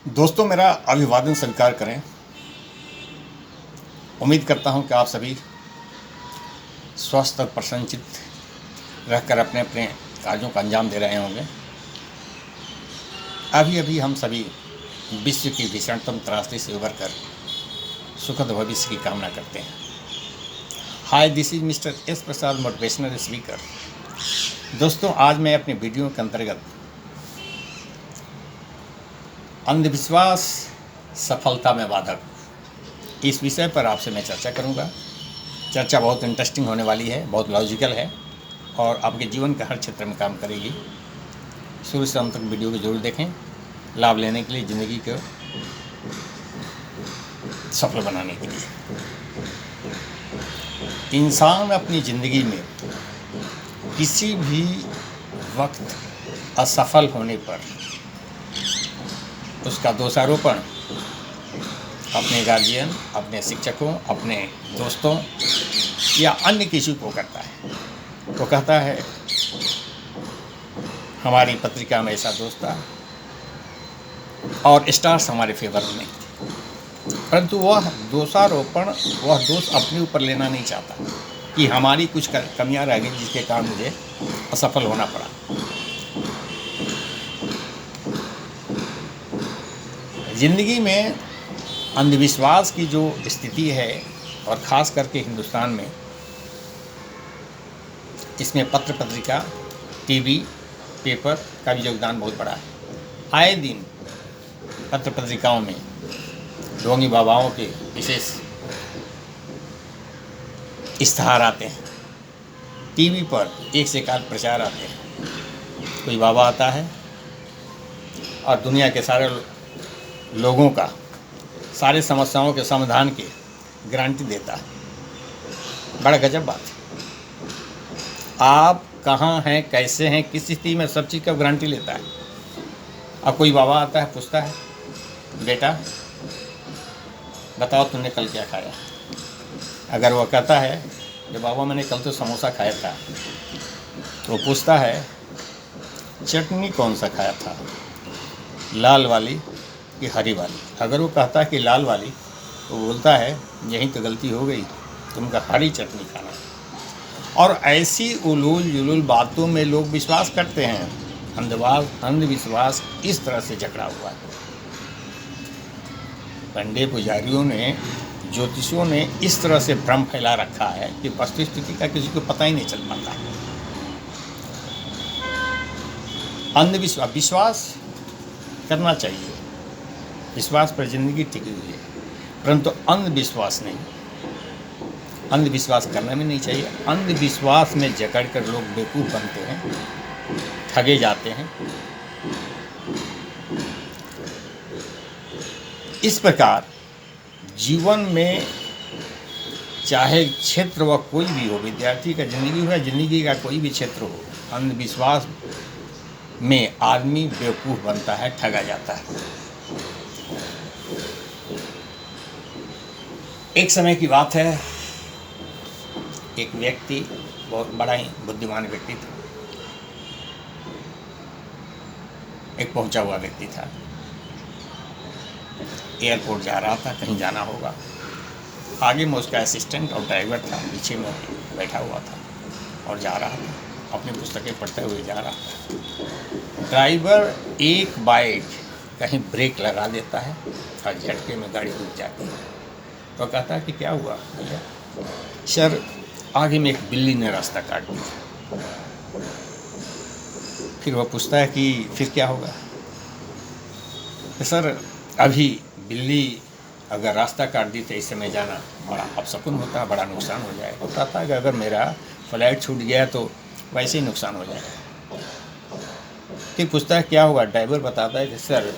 दोस्तों, मेरा अभिवादन स्वीकार करें। उम्मीद करता हूं कि आप सभी स्वस्थ और प्रसन्नचित्त रहकर अपने अपने कार्यों का अंजाम दे रहे होंगे। अभी अभी हम सभी विश्व की भीषणतम त्रासदी से उबर कर सुखद भविष्य की कामना करते हैं। Hi, this is mister S Prasad, motivational speaker. दोस्तों, आज मैं अपने वीडियो के अंतर्गत अंधविश्वास सफलता में बाधक, इस विषय पर आपसे मैं चर्चा करूंगा। चर्चा बहुत इंटरेस्टिंग होने वाली है, बहुत लॉजिकल है और आपके जीवन के हर क्षेत्र में काम करेगी। शुरू से अंत तक वीडियो को जरूर देखें, लाभ लेने के लिए, ज़िंदगी को सफल बनाने के लिए। इंसान अपनी ज़िंदगी में किसी भी वक्त असफल होने पर उसका दोषारोपण अपने गार्जियन, अपने शिक्षकों, अपने दोस्तों या अन्य किसी को करता है। वो कहता है हमारी पत्रिका में ऐसा दोस्त था और स्टार्स हमारे फेवर में नहीं थे, परंतु वह दोषारोपण, वह दोष अपने ऊपर लेना नहीं चाहता कि हमारी कुछ कमियां रह गई जिसके कारण मुझे असफल होना पड़ा। ज़िंदगी में अंधविश्वास की जो स्थिति है, और ख़ास करके हिंदुस्तान में, इसमें पत्र पत्रिका, टीवी, पेपर का भी योगदान बहुत बड़ा है। आए दिन पत्र पत्रिकाओं में ढोंगी बाबाओं के विशेष इश्तहार आते हैं, टीवी पर एक से एक आध प्रचार आते हैं। कोई बाबा आता है और दुनिया के सारे लोगों का, सारे समस्याओं के समाधान की गारंटी देता है। बड़ा गजब बात है। आप कहाँ हैं, कैसे हैं, किस स्थिति में, सब चीज़ का गारंटी लेता है। अब कोई बाबा आता है, पूछता है, बेटा बताओ तुमने कल क्या खाया। अगर वह कहता है कि बाबा मैंने कल तो समोसा खाया था, तो पूछता है चटनी कौन सा खाया था, लाल वाली कि हरी वाली। अगर वो कहता है कि लाल वाली, तो बोलता है यही तो गलती हो गई, तुमका हरी चटनी खाना। और ऐसी उलूल जुलूल बातों में लोग विश्वास करते हैं। अंधविश्वास इस तरह से जकड़ा हुआ है। पंडे पुजारियों ने, ज्योतिषियों ने इस तरह से भ्रम फैला रखा है कि वस्तुस्थिति का किसी को पता ही नहीं चल पाता। विश्वास करना चाहिए, विश्वास पर ज़िंदगी टिकी हुई है, परंतु अंधविश्वास नहीं। अंधविश्वास करना भी नहीं चाहिए। अंधविश्वास में जकड़ कर लोग बेवकूफ़ बनते हैं, ठगे जाते हैं। इस प्रकार जीवन में चाहे क्षेत्र वह कोई भी हो, विद्यार्थी का ज़िंदगी हो या ज़िंदगी का कोई भी क्षेत्र हो, अंधविश्वास में आदमी बेवकूफ़ बनता है, ठगा जाता है। एक समय की बात है, एक व्यक्ति, बहुत बड़ा ही बुद्धिमान व्यक्ति था, एक पहुंचा हुआ व्यक्ति था, एयरपोर्ट जा रहा था, कहीं जाना होगा। आगे में उसका असिस्टेंट और ड्राइवर था, पीछे में बैठा हुआ था और जा रहा था, अपनी पुस्तकें पढ़ते हुए जा रहा था। ड्राइवर एक बाइक कहीं ब्रेक लगा देता है और झटके में गाड़ी रुक जाती है। तो कहता है कि क्या हुआ भैया? सर, आगे में एक बिल्ली ने रास्ता काट दिया। फिर वह पूछता है कि फिर क्या होगा? सर, अभी बिल्ली अगर रास्ता काट दी तो इस समय जाना बड़ा अपशकुन होता है, बड़ा नुकसान हो जाएगा। वो कहता है कि अगर मेरा फ्लाइट छूट गया तो वैसे ही नुकसान हो जाएगा। फिर पूछता है क्या हुआ? ड्राइवर बताता है कि सर,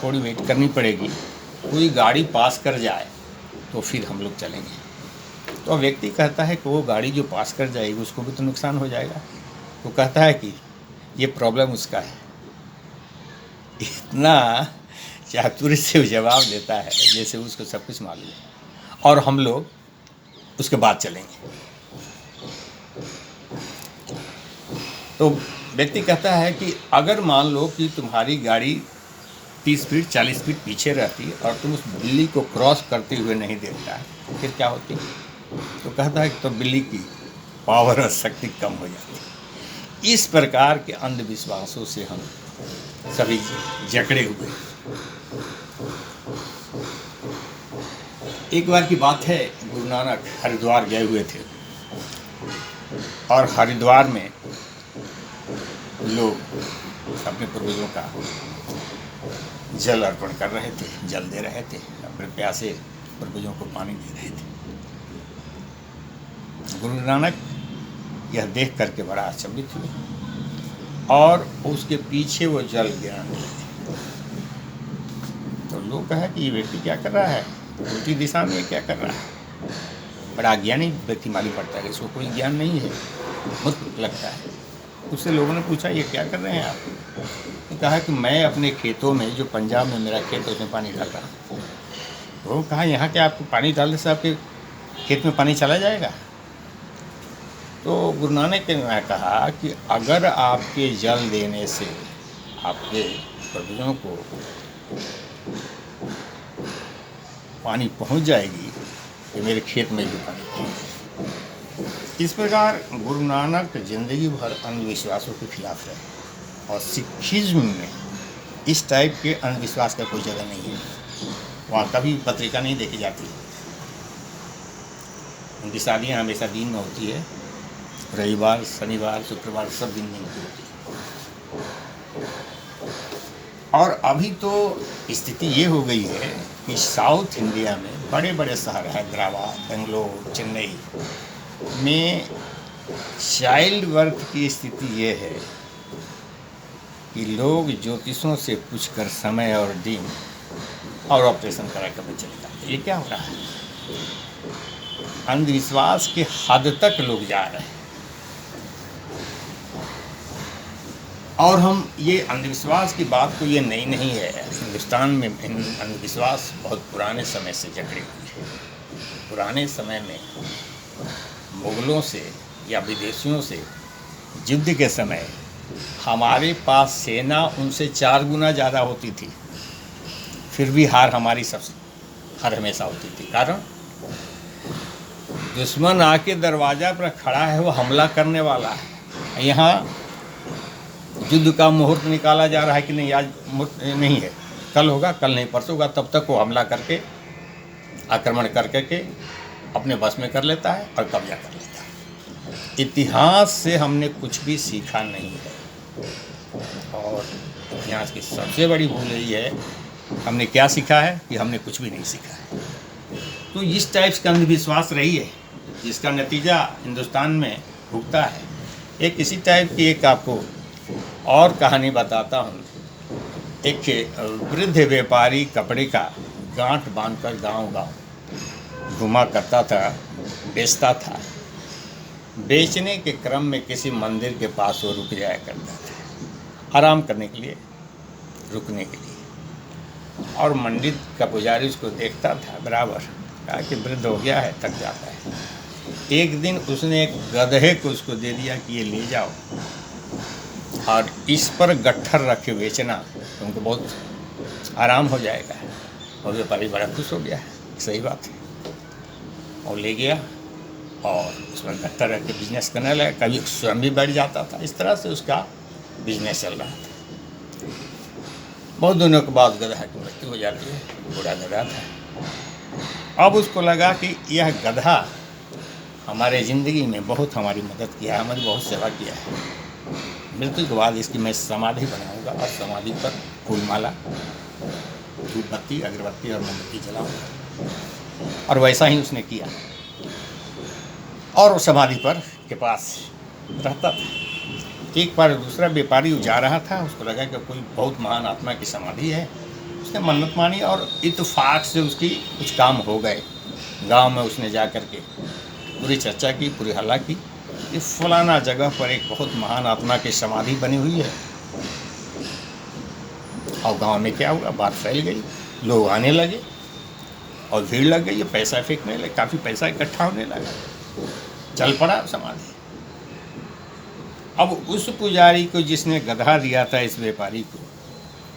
थोड़ी वेट करनी पड़ेगी, कोई गाड़ी पास कर जाए तो फिर हम लोग चलेंगे। तो व्यक्ति कहता है कि वो गाड़ी जो पास कर जाएगी उसको भी तो नुकसान हो जाएगा। वो कहता है कि ये प्रॉब्लम उसका है। इतना चातुर्य से जवाब देता है जैसे उसको सब कुछ मालूम है, और हम लोग उसके बाद चलेंगे। तो व्यक्ति कहता है कि अगर मान लो कि तुम्हारी गाड़ी 30 फीट 40 फीट पीछे रहती है और तुम उस बिल्ली को क्रॉस करते हुए नहीं देखता है, फिर क्या होती? तो कहता है कि तो बिल्ली की पावर और शक्ति कम हो जाती है। इस प्रकार के अंधविश्वासों से हम सभी जकड़े हुए। एक बार की बात है, गुरु नानक हरिद्वार गए हुए थे और हरिद्वार में लोग अपने पूर्वजों का जल अर्पण कर रहे थे, जल दे रहे थे, अपने प्यासे पूर्वजों को पानी दे रहे थे। गुरु नानक यह देख करके बड़ा अचंभित हुए और उसके पीछे वो जल गिराने लगे। तो लोग कहा कि ये व्यक्ति क्या कर रहा है, उल्टी दिशा में क्या कर रहा है, बड़ा अज्ञानी व्यक्ति मालूम पड़ता है, इसको कोई ज्ञान नहीं है, मूर्ख लगता है। उससे लोगों ने पूछा ये क्या कर रहे हैं आप? कहा कि मैं अपने खेतों में, जो पंजाब में मेरा खेत है उसमें पानी डाल रहा हूँ। वो कहा यहाँ क्या आपको पानी डालने से आपके खेत में पानी चला जाएगा? तो गुरु नानक ने कहा कि अगर आपके जल देने से आपके पूर्वजों को पानी पहुँच जाएगी तो मेरे खेत में भी पानी पहुँच। इस प्रकार गुरु नानक जिंदगी भर अंधविश्वासों के खिलाफ है और सिखिज्म में इस टाइप के अंधविश्वास का कोई जगह नहीं है। वहाँ कभी पत्रिका नहीं देखी जाती। उनकी शादियाँ हमेशा दिन में होती है, रविवार शनिवार शुक्रवार सब दिन में होती है। और अभी तो स्थिति ये हो गई है कि साउथ इंडिया में बड़े बड़े शहर, हैदराबाद, बेंगलोर, चेन्नई में चाइल्ड बर्थ की स्थिति ये है कि लोग ज्योतिषों से पूछकर समय और दिन और ऑपरेशन करा कर चले जाते हैं। ये क्या हो रहा है? अंधविश्वास के हद तक लोग जा रहे हैं। और हम ये अंधविश्वास की बात को ये नई नहीं है। हिंदुस्तान में अंधविश्वास बहुत पुराने समय से जकड़ी हुई है। पुराने समय में मुगलों से या विदेशियों से युद्ध के समय हमारे पास सेना उनसे 4 गुना ज़्यादा होती थी, फिर भी हार हमारी हर हमेशा होती थी। कारण दुश्मन आके दरवाज़ा पर खड़ा है, वो हमला करने वाला है। यहाँ युद्ध का मुहूर्त निकाला जा रहा है कि नहीं, आज नहीं है, कल होगा, कल नहीं परसों होगा, तब तक वो हमला करके आक्रमण करके अपने बस में कर लेता है और कब्जा कर लेता है। इतिहास से हमने कुछ भी सीखा नहीं है और इतिहास की सबसे बड़ी भूल यही है, हमने क्या सीखा है कि हमने कुछ भी नहीं सीखा है। तो इस टाइप का अंधविश्वास रही है जिसका नतीजा हिंदुस्तान में भुगता है। एक इसी टाइप की एक आपको और कहानी बताता हूँ। एक वृद्ध व्यापारी कपड़े का गांठ बांधकर गांव-गांव घुमा करता था, बेचता था। बेचने के क्रम में किसी मंदिर के पास वो रुक जाया करता था, आराम करने के लिए, रुकने के लिए। और मंदिर का पुजारी उसको देखता था बराबर, कहा कि वृद्ध हो गया है, थक जाता है। एक दिन उसने एक गधे को उसको दे दिया कि ये ले जाओ और इस पर गट्ठर रख के बेचना, तो उनको बहुत आराम हो जाएगा। और व्यापारी बड़ा खुश हो गया, सही बात है, और ले गया और उस पर गट्ठर रख के बिजनेस करने लगा। कभी स्वयं भी बैठ जाता था। इस तरह से उसका बिजनेस चल रहा था। बहुत दिनों के बाद गधा की मृत्यु हो जाती है। बूढ़ा गधा था। अब उसको लगा कि यह गधा हमारे ज़िंदगी में बहुत हमारी मदद किया है, हमारी बहुत सेवा किया है। मृत्यु के बाद इसकी मैं समाधि बनाऊंगा और समाधि पर फूलमाला, धूप बत्ती, अगरबत्ती और मोमबत्ती जलाऊंगा। और वैसा ही उसने किया और वो समाधि पर के पास रहता था। एक बार दूसरा व्यापारी जा रहा था, उसको लगा कि कोई बहुत महान आत्मा की समाधि है। उसने मन्नत मानी और इत्तेफाक से उसकी कुछ काम हो गए। गांव में उसने जा कर के पूरी चर्चा की, पूरी हल्ला की कि फलाना जगह पर एक बहुत महान आत्मा की समाधि बनी हुई है। और गांव में क्या हुआ, बात फैल गई, लोग आने लगे और भीड़ लग गई, पैसा फेंकने लगे, काफ़ी पैसा इकट्ठा होने लगा, चल पड़ा समाधि। अब उस पुजारी को जिसने गधा दिया था इस व्यापारी को,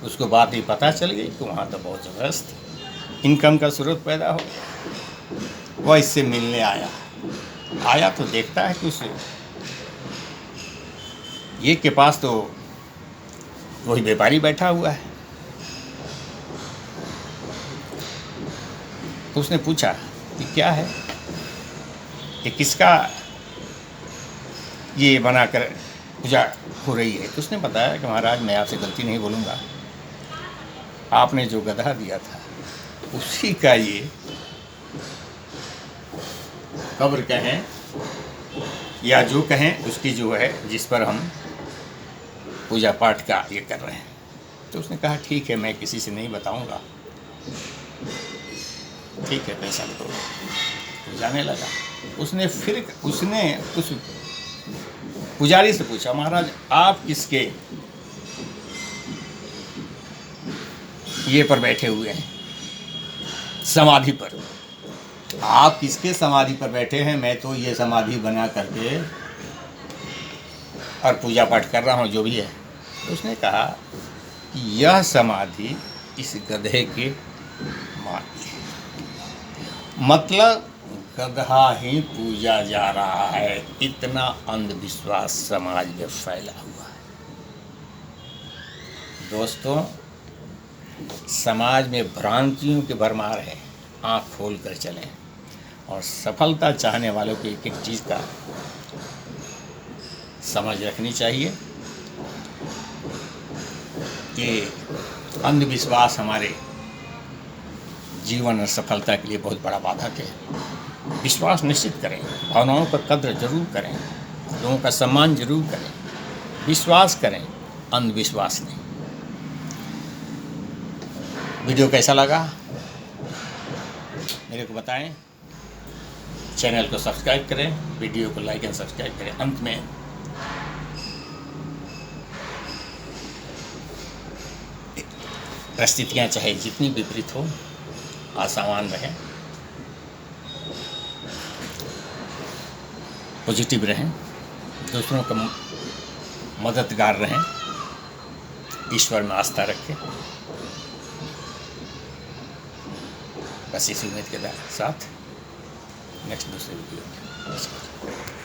उसको बात ही पता चल गई कि वहाँ तो बहुत ज़बरदस्त इनकम का स्रोत पैदा हो। वह इससे मिलने आया तो देखता है कि उस ये के पास तो वही व्यापारी बैठा हुआ है। तो उसने पूछा कि क्या है ये, किसका ये बनाकर पूजा हो रही है। तो उसने बताया कि महाराज मैं आपसे गलती नहीं बोलूँगा, आपने जो गधा दिया था उसी का ये कब्र कहें या जो कहें उसकी जो है जिस पर हम पूजा पाठ का ये कर रहे हैं। तो उसने कहा ठीक है मैं किसी से नहीं बताऊंगा, ठीक है पैसा दो। तो जाने लगा। उसने उस पुजारी से पूछा महाराज आप किसके ये पर बैठे हुए हैं, समाधि पर, आप किसके समाधि पर बैठे हैं। मैं तो ये समाधि बना करके और पूजा पाठ कर रहा हूँ जो भी है। तो उसने कहा कि यह समाधि इस गधे के माटी है, मतलब गधा ही पूजा जा रहा है। इतना अंधविश्वास समाज में फैला हुआ है। दोस्तों समाज में भ्रांतियों की भरमार है, आँख खोल कर चलें और सफलता चाहने वालों को एक एक चीज़ का समझ रखनी चाहिए। ये अंधविश्वास हमारे जीवन और सफलता के लिए बहुत बड़ा बाधक है। विश्वास निश्चित करें, भावनाओं पर कद्र जरूर करें, लोगों का सम्मान जरूर करें, विश्वास करें, अंधविश्वास नहीं। वीडियो कैसा लगा मेरे को बताएं, चैनल को सब्सक्राइब करें, वीडियो को लाइक एंड सब्सक्राइब करें। अंत में परिस्थितियाँ चाहे जितनी विपरीत हो आसान रहें, पॉजिटिव रहें, दूसरों का मददगार रहें, ईश्वर में आस्था रखें। बस इस उम्मीद के साथ नेक्स्ट दूसरे वीडियो में।